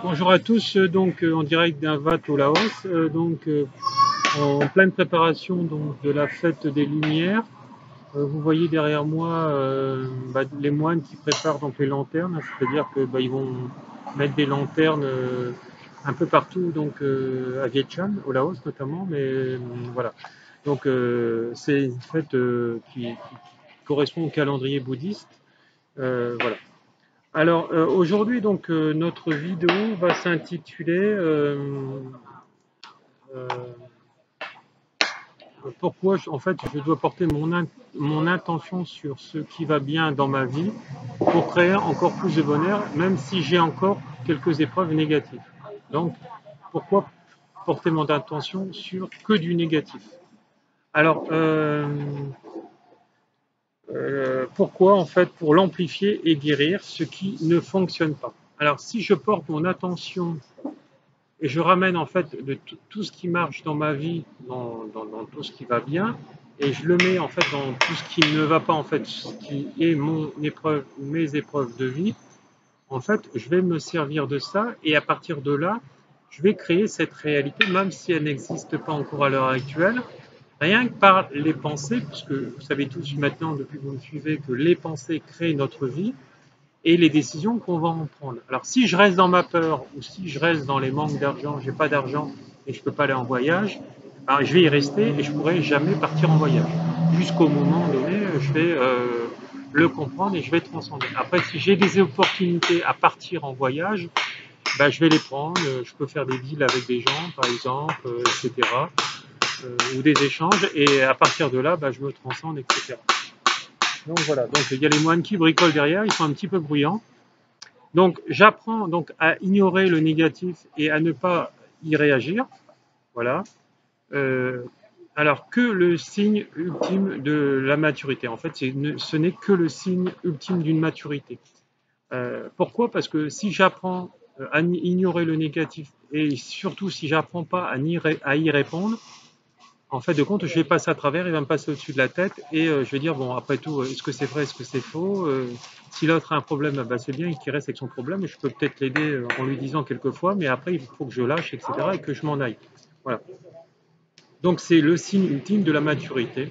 Bonjour à tous, en direct d'un VAT au Laos, en pleine préparation de la fête des Lumières. Vous voyez derrière moi les moines qui préparent donc les lanternes, c'est-à-dire que ils vont mettre des lanternes un peu partout à Vientiane, au Laos notamment, mais voilà. C'est une fête qui correspond au calendrier bouddhiste. Voilà. Alors aujourd'hui notre vidéo va s'intituler euh, pourquoi en fait je dois porter mon intention sur ce qui va bien dans ma vie pour créer encore plus de bonheur même si j'ai encore quelques épreuves négatives. Donc pourquoi porter mon intention sur que du négatif? Alors pourquoi en fait? Pour l'amplifier et guérir ce qui ne fonctionne pas. Alors si je porte mon attention et je ramène en fait de tout ce qui marche dans ma vie, dans tout ce qui va bien, et je le mets en fait dans tout ce qui ne va pas, en fait, ce qui est mon épreuve ou mes épreuves de vie. En fait, je vais me servir de ça et à partir de là, je vais créer cette réalité, même si elle n'existe pas encore à l'heure actuelle, rien que par les pensées, puisque vous savez tous maintenant, depuis que vous me suivez, que les pensées créent notre vie et les décisions qu'on va en prendre. Alors si je reste dans ma peur ou si je reste dans les manques d'argent, j'ai pas d'argent et je peux pas aller en voyage, alors je vais y rester et je pourrai jamais partir en voyage. Jusqu'au moment donné, je vais le comprendre et je vais transcender. Après, si j'ai des opportunités à partir en voyage, je vais les prendre. Je peux faire des deals avec des gens, par exemple, etc. Ou des échanges et à partir de là, je me transcende, etc. Donc voilà, donc il y a les moines qui bricolent derrière, ils sont un petit peu bruyants. Donc j'apprends donc à ignorer le négatif et à ne pas y réagir. Voilà. Euh, alors que le signe ultime de la maturité. En fait, ce n'est que le signe ultime d'une maturité. Pourquoi? Parce que si j'apprends à ignorer le négatif et surtout si j'apprends pas à y répondre, en fait de compte, je vais passer à travers, il va me passer au-dessus de la tête et je vais dire, bon, après tout, est-ce que c'est vrai, est-ce que c'est faux? Si l'autre a un problème, c'est bien qu'il reste avec son problème et je peux peut-être l'aider en lui disant quelquefois, mais après, il faut que je lâche, etc. et que je m'en aille. Voilà. Donc, c'est le signe ultime de la maturité.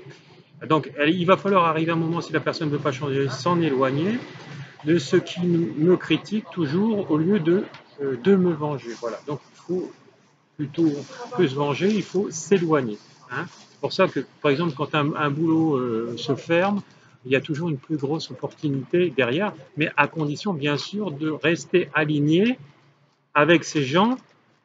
Donc, il va falloir arriver à un moment, si la personne ne veut pas changer, s'en éloigner de ce qui me critique toujours au lieu de me venger. Voilà. Donc, il faut plutôt que se venger, il faut s'éloigner. Hein. C'est pour ça que, par exemple, quand un boulot se ferme, il y a toujours une plus grosse opportunité derrière, mais à condition, bien sûr, de rester aligné avec ces gens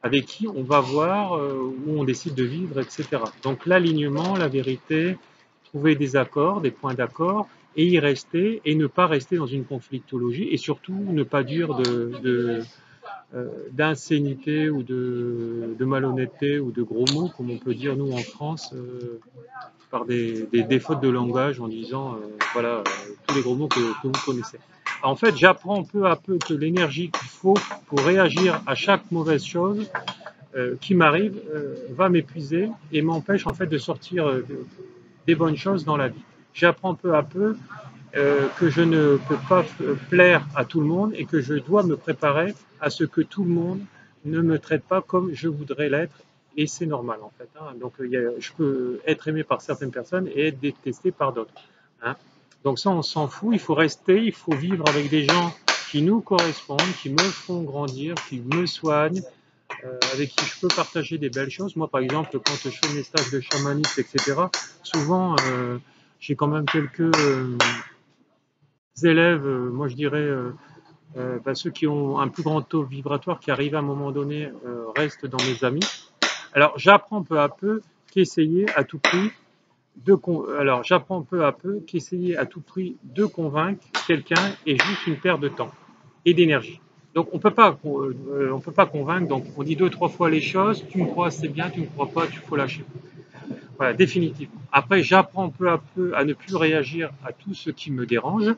avec qui on va voir, où on décide de vivre, etc. Donc l'alignement, la vérité, trouver des accords, des points d'accord, et y rester, et ne pas rester dans une conflictologie, et surtout ne pas dire d'insénité ou de malhonnêteté ou de gros mots, comme on peut dire nous en France, par des fautes de langage en disant voilà tous les gros mots que vous connaissez. En fait, j'apprends peu à peu que l'énergie qu'il faut pour réagir à chaque mauvaise chose qui m'arrive va m'épuiser et m'empêche en fait de sortir des bonnes choses dans la vie. J'apprends peu à peu que je ne peux pas plaire à tout le monde et que je dois me préparer à ce que tout le monde ne me traite pas comme je voudrais l'être. Et c'est normal en fait. Hein. Donc je peux être aimé par certaines personnes et être détesté par d'autres. Hein. Donc ça, on s'en fout. Il faut rester, il faut vivre avec des gens qui nous correspondent, qui me font grandir, qui me soignent, avec qui je peux partager des belles choses. Moi, par exemple, quand je fais mes stages de chamanisme, etc., souvent, j'ai quand même quelques élèves, moi je dirais, ceux qui ont un plus grand taux vibratoire, qui arrivent à un moment donné, restent dans mes amis. Alors j'apprends peu à peu qu'essayer à tout prix alors j'apprends peu à peu qu'essayer à tout prix de convaincre quelqu'un est juste une perte de temps et d'énergie. Donc on peut pas convaincre. Donc on dit deux trois fois les choses. Tu me crois, c'est bien. Tu me crois pas, tu faut lâcher. Voilà, définitivement. Après, j'apprends peu à peu à ne plus réagir à tout ce qui me dérange.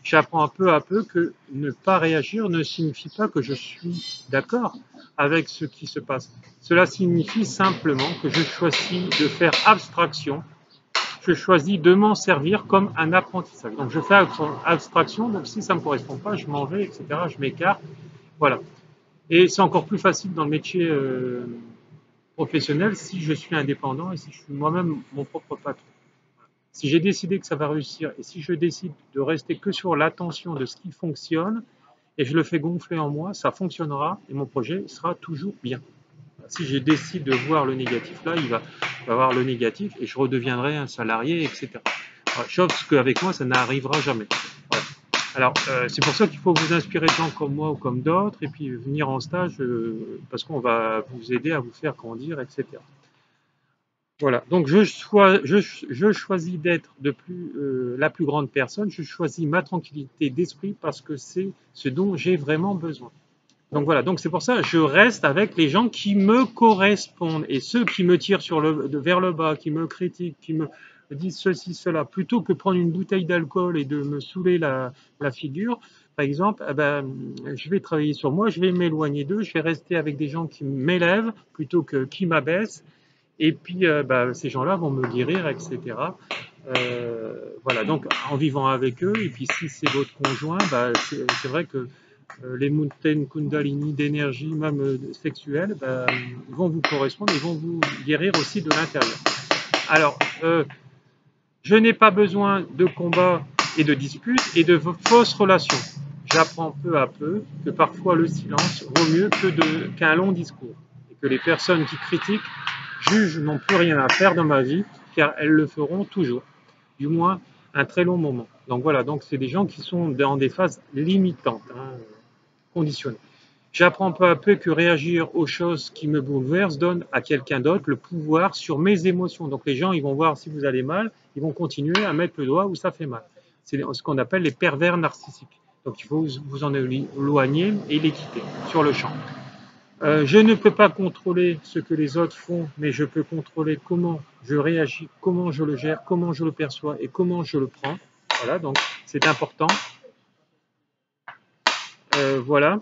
J'apprends peu à peu que ne pas réagir ne signifie pas que je suis d'accord avec ce qui se passe. Cela signifie simplement que je choisis de faire abstraction. Je choisis de m'en servir comme un apprentissage. Donc je fais abstraction, donc si ça ne me correspond pas, je m'en vais, etc. Je m'écarte. Voilà. Et c'est encore plus facile dans le métier professionnel si je suis indépendant et si je suis moi-même mon propre patron. Si j'ai décidé que ça va réussir et si je décide de rester que sur l'attention de ce qui fonctionne et je le fais gonfler en moi, ça fonctionnera et mon projet sera toujours bien. Si je décide de voir le négatif là, il va y avoir le négatif et je redeviendrai un salarié, etc. Chose qu'avec moi, ça n'arrivera jamais. Voilà. Alors, c'est pour ça qu'il faut vous inspirer de gens comme moi ou comme d'autres et puis venir en stage parce qu'on va vous aider à vous faire grandir, etc. Voilà, donc je choisis d'être la plus grande personne, je choisis ma tranquillité d'esprit parce que c'est ce dont j'ai vraiment besoin. Donc voilà, donc c'est pour ça que je reste avec les gens qui me correspondent et ceux qui me tirent vers le bas, qui me critiquent, qui me disent ceci, cela, plutôt que prendre une bouteille d'alcool et de me saouler la figure, par exemple, eh ben, je vais travailler sur moi, je vais m'éloigner d'eux, je vais rester avec des gens qui m'élèvent plutôt que qui m'abaissent. Et puis, ces gens-là vont me guérir, etc. Voilà, donc en vivant avec eux, et puis si c'est votre conjoint, c'est vrai que les mountains kundalini d'énergie, même sexuelle, ils vont vous correspondre, ils vont vous guérir aussi de l'intérieur. Alors, je n'ai pas besoin de combats et de disputes et de fausses relations. J'apprends peu à peu que parfois le silence vaut mieux qu'un long discours et que les personnes qui critiquent, jugent, n'ont plus rien à faire dans ma vie car elles le feront toujours, du moins un très long moment. Donc voilà, donc c'est des gens qui sont dans des phases limitantes, conditionnées. J'apprends peu à peu que réagir aux choses qui me bouleversent donne à quelqu'un d'autre le pouvoir sur mes émotions. Donc les gens, ils vont voir si vous allez mal, ils vont continuer à mettre le doigt où ça fait mal. C'est ce qu'on appelle les pervers narcissiques. Donc il faut vous en éloigner et les quitter sur le champ. Je ne peux pas contrôler ce que les autres font, mais je peux contrôler comment je réagis, comment je le gère, comment je le perçois et comment je le prends. Voilà, donc c'est important. Voilà.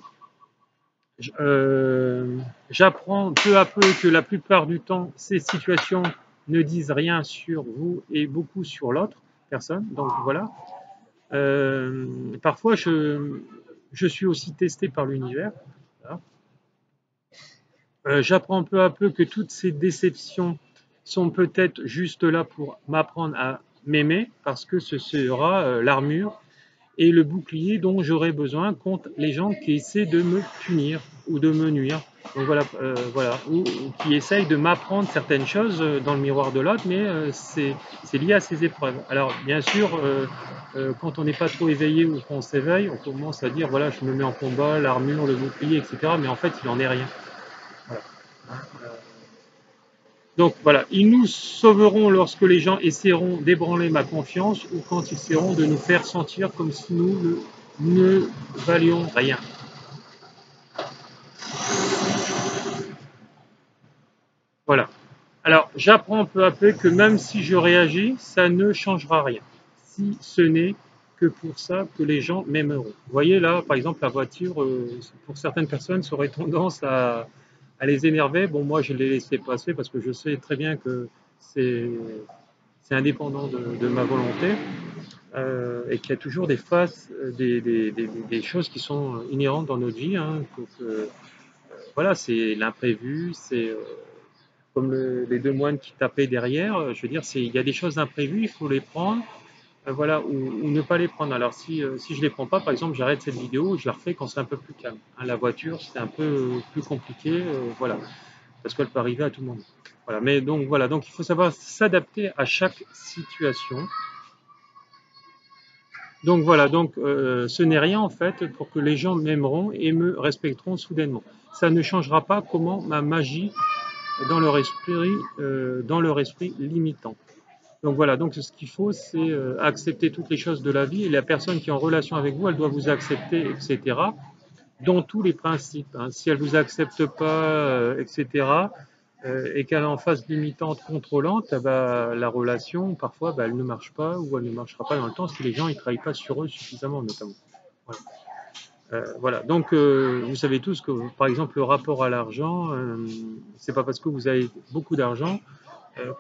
J'apprends peu à peu que la plupart du temps, ces situations ne disent rien sur vous et beaucoup sur l'autre personne. Donc voilà. Parfois, je suis aussi testé par l'univers. Voilà. J'apprends peu à peu que toutes ces déceptions sont peut-être juste là pour m'apprendre à m'aimer, parce que ce sera l'armure et le bouclier dont j'aurai besoin contre les gens qui essaient de me punir ou de me nuire. Donc voilà, ou qui essayent de m'apprendre certaines choses dans le miroir de l'autre, mais c'est lié à ces épreuves. Alors bien sûr, quand on n'est pas trop éveillé ou qu'on s'éveille, on commence à dire voilà, je me mets en combat, l'armure, le bouclier, etc. Mais en fait, il n'en est rien. Voilà. Donc voilà, ils nous sauveront lorsque les gens essaieront d'ébranler ma confiance ou quand ils essaieront de nous faire sentir comme si nous ne valions rien. Voilà. Alors, j'apprends peu à peu que même si je réagis, ça ne changera rien. Si ce n'est que pour ça que les gens m'aimeront. Vous voyez là, par exemple, la voiture, pour certaines personnes, ça aurait tendance à les énerver. Bon, moi, je l'ai laissé passer parce que je sais très bien que c'est indépendant de ma volonté. Et qu'il y a toujours des phases, des choses qui sont inhérentes dans notre vie. Hein, voilà, c'est l'imprévu, c'est comme les deux moines qui tapaient derrière. Je veux dire, il y a des choses imprévues, il faut les prendre, voilà, ou ne pas les prendre. Alors si je les prends pas, par exemple, j'arrête cette vidéo, je la refais quand c'est un peu plus calme. Hein, la voiture, c'est un peu plus compliqué, voilà, parce qu'elle peut arriver à tout le monde. Voilà, mais donc voilà, donc il faut savoir s'adapter à chaque situation. Donc voilà, donc ce n'est rien en fait pour que les gens m'aimeront et me respecteront soudainement. Ça ne changera pas comment ma magie dans leur esprit limitant. Donc voilà, donc ce qu'il faut, c'est accepter toutes les choses de la vie et la personne qui est en relation avec vous, elle doit vous accepter, etc. Dans tous les principes. Hein. Si elle vous accepte pas, etc. Et qu'elle est en phase limitante, contrôlante, la relation, parfois, elle ne marche pas ou elle ne marchera pas dans le temps si les gens ne travaillent pas sur eux suffisamment, notamment. Voilà. Voilà. Donc, vous savez tous que, par exemple, le rapport à l'argent, c'est pas parce que vous avez beaucoup d'argent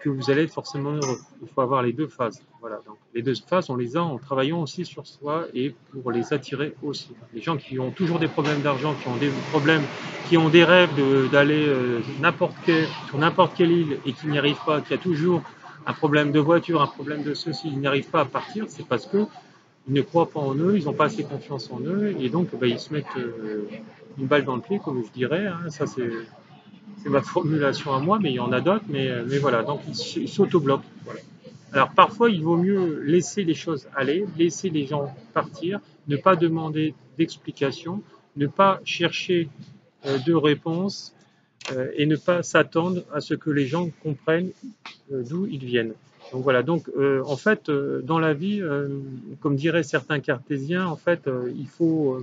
que vous allez être forcément heureux. Il faut avoir les deux phases. Voilà. Donc, les deux phases, on les a en travaillant aussi sur soi et pour les attirer aussi. Les gens qui ont toujours des problèmes d'argent, qui ont des problèmes, qui ont des rêves d'aller sur n'importe quelle île et qui n'y arrivent pas, qui a toujours un problème de voiture, un problème de ceci, ils n'y arrivent pas à partir, c'est parce que ils ne croient pas en eux, ils n'ont pas assez confiance en eux, et donc ils se mettent une balle dans le pied, comme je dirais. Hein. Ça, c'est ma formulation à moi, mais il y en a d'autres, mais voilà, donc ils s'auto-bloquent. Voilà. Alors parfois, il vaut mieux laisser les choses aller, laisser les gens partir, ne pas demander d'explications, ne pas chercher de réponses et ne pas s'attendre à ce que les gens comprennent d'où ils viennent. Donc voilà, donc en fait, dans la vie, comme diraient certains cartésiens, en fait, il faut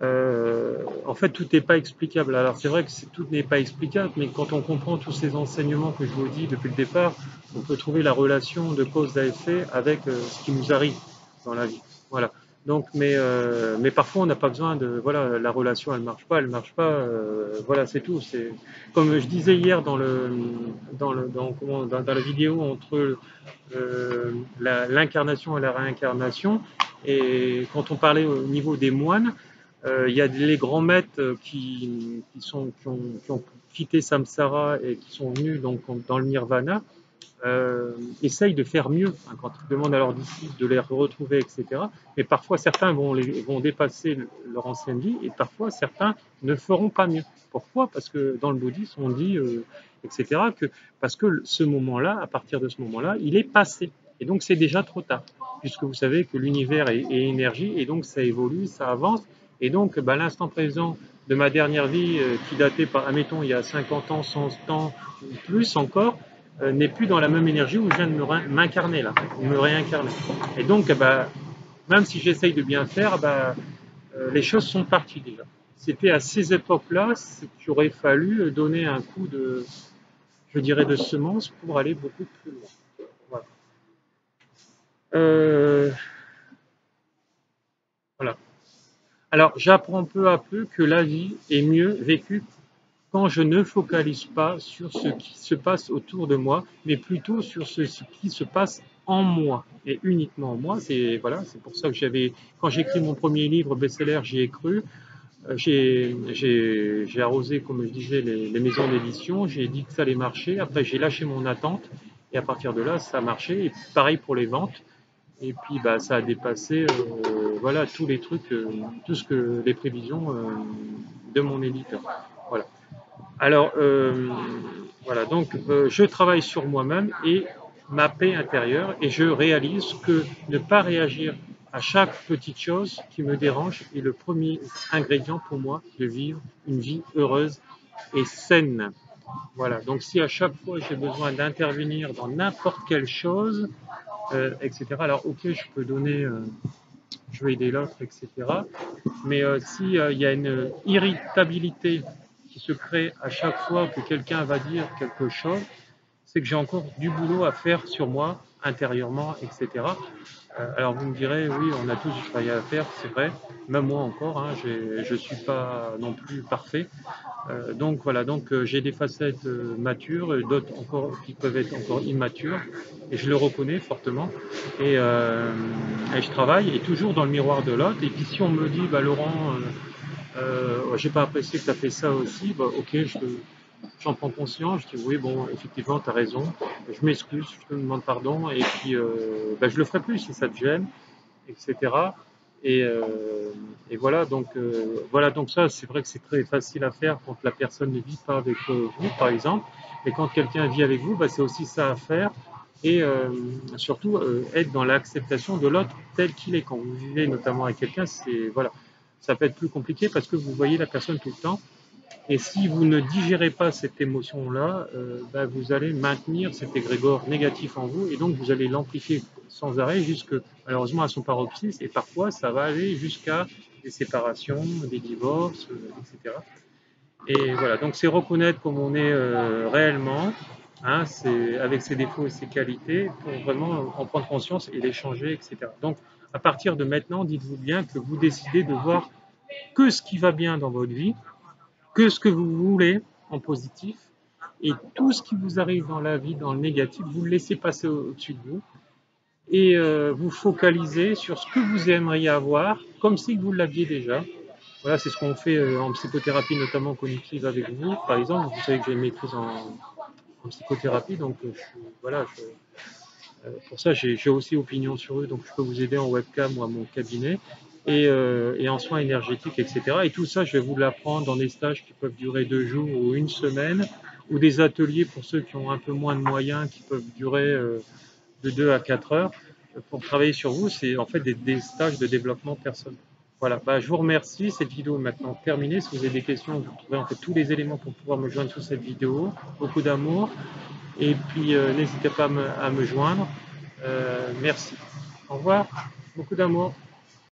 en fait, tout n'est pas explicable. Alors, c'est vrai que tout n'est pas explicable, mais quand on comprend tous ces enseignements que je vous dis depuis le départ, on peut trouver la relation de cause à effet avec ce qui nous arrive dans la vie. Voilà. Donc, mais parfois, on n'a pas besoin de. Voilà, la relation, elle marche pas. Voilà, c'est tout. C'est comme je disais hier dans la vidéo entre l'incarnation et la réincarnation. Et quand on parlait au niveau des moines, il y a les grands maîtres qui ont quitté Samsara et qui sont venus donc dans le Nirvana, essayent de faire mieux hein, quand ils demandent à leurs disciples de les retrouver, etc. Mais parfois certains vont dépasser leur ancienne vie et parfois certains ne feront pas mieux. Pourquoi? Parce que dans le bouddhisme on dit, etc., que parce que ce moment-là, à partir de ce moment-là, il est passé. Et donc c'est déjà trop tard, puisque vous savez que l'univers est énergie et donc ça évolue, ça avance. Et donc l'instant présent de ma dernière vie qui datait, admettons, il y a 50 ans, 100 ans, ou plus encore, n'est plus dans la même énergie où je viens de m'incarner là, de me réincarner. Et donc, même si j'essaye de bien faire, les choses sont parties déjà. C'était à ces époques-là qu'il aurait fallu donner un coup de, je dirais, de semence pour aller beaucoup plus loin. Voilà. Euh, voilà. Alors, j'apprends peu à peu que la vie est mieux vécue quand je ne focalise pas sur ce qui se passe autour de moi, mais plutôt sur ce qui se passe en moi et uniquement en moi. C'est voilà, c'est pour ça que quand j'ai écrit mon premier livre best-seller, j'y ai cru. J'ai arrosé, comme je disais, les maisons d'édition. J'ai dit que ça allait marcher. Après, j'ai lâché mon attente et à partir de là, ça a marché. Et pareil pour les ventes. Et puis, ça a dépassé, voilà, tous les trucs, tout ce que les prévisions de mon éditeur. Voilà. Alors, voilà, donc je travaille sur moi-même et ma paix intérieure et je réalise que ne pas réagir à chaque petite chose qui me dérange est le premier ingrédient pour moi de vivre une vie heureuse et saine. Voilà, donc si à chaque fois j'ai besoin d'intervenir dans n'importe quelle chose, etc., alors ok, je peux donner, je vais aider l'autre, etc., mais s'il y a une irritabilité qui se crée à chaque fois que quelqu'un va dire quelque chose, c'est que j'ai encore du boulot à faire sur moi, intérieurement, etc. Alors vous me direz, oui, on a tous du travail à faire, c'est vrai, même moi encore, hein, je ne suis pas non plus parfait. Donc voilà, donc j'ai des facettes matures, d'autres encore qui peuvent être encore immatures, et je le reconnais fortement. Et je travaille, et toujours dans le miroir de l'autre. Et puis si on me dit, Laurent, j'ai pas apprécié que tu as fait ça aussi, ok, j'en prends conscience, je dis oui, bon, effectivement, tu as raison, je m'excuse, je te demande pardon, et puis je le ferai plus si ça te gêne, etc. Et, euh, et voilà, donc ça, c'est vrai que c'est très facile à faire quand la personne ne vit pas avec vous, par exemple, et quand quelqu'un vit avec vous, c'est aussi ça à faire, et surtout être dans l'acceptation de l'autre tel qu'il est. Quand vous vivez notamment avec quelqu'un, voilà, ça peut être plus compliqué parce que vous voyez la personne tout le temps. Et si vous ne digérez pas cette émotion-là, vous allez maintenir cet égrégore négatif en vous et donc vous allez l'amplifier sans arrêt jusque malheureusement à son paroxysme et parfois ça va aller jusqu'à des séparations, des divorces, etc. Et voilà, donc c'est reconnaître comme on est réellement, hein, c'est avec ses défauts et ses qualités pour vraiment en prendre conscience et les changer, etc. Donc à partir de maintenant, dites-vous bien que vous décidez de voir que ce qui va bien dans votre vie, que ce que vous voulez en positif Et tout ce qui vous arrive dans la vie, dans le négatif, vous le laissez passer au-dessus de vous et vous focalisez sur ce que vous aimeriez avoir, comme si vous l'aviez déjà. Voilà, c'est ce qu'on fait en psychothérapie, notamment cognitive avec vous. Par exemple, vous savez que j'ai une maîtrise en psychothérapie, donc voilà, pour ça j'ai aussi opinion sur eux, donc je peux vous aider en webcam ou à mon cabinet. Et en soins énergétiques, etc. Et tout ça, je vais vous l'apprendre dans des stages qui peuvent durer 2 jours ou une semaine, ou des ateliers pour ceux qui ont un peu moins de moyens, qui peuvent durer de 2 à 4 heures pour travailler sur vous. C'est en fait des stages de développement personnel. Voilà, bah, je vous remercie. Cette vidéo est maintenant terminée. Si vous avez des questions, vous trouverez en fait tous les éléments pour pouvoir me joindre sous cette vidéo. Beaucoup d'amour. Et puis, n'hésitez pas à me joindre. Merci. Au revoir. Beaucoup d'amour.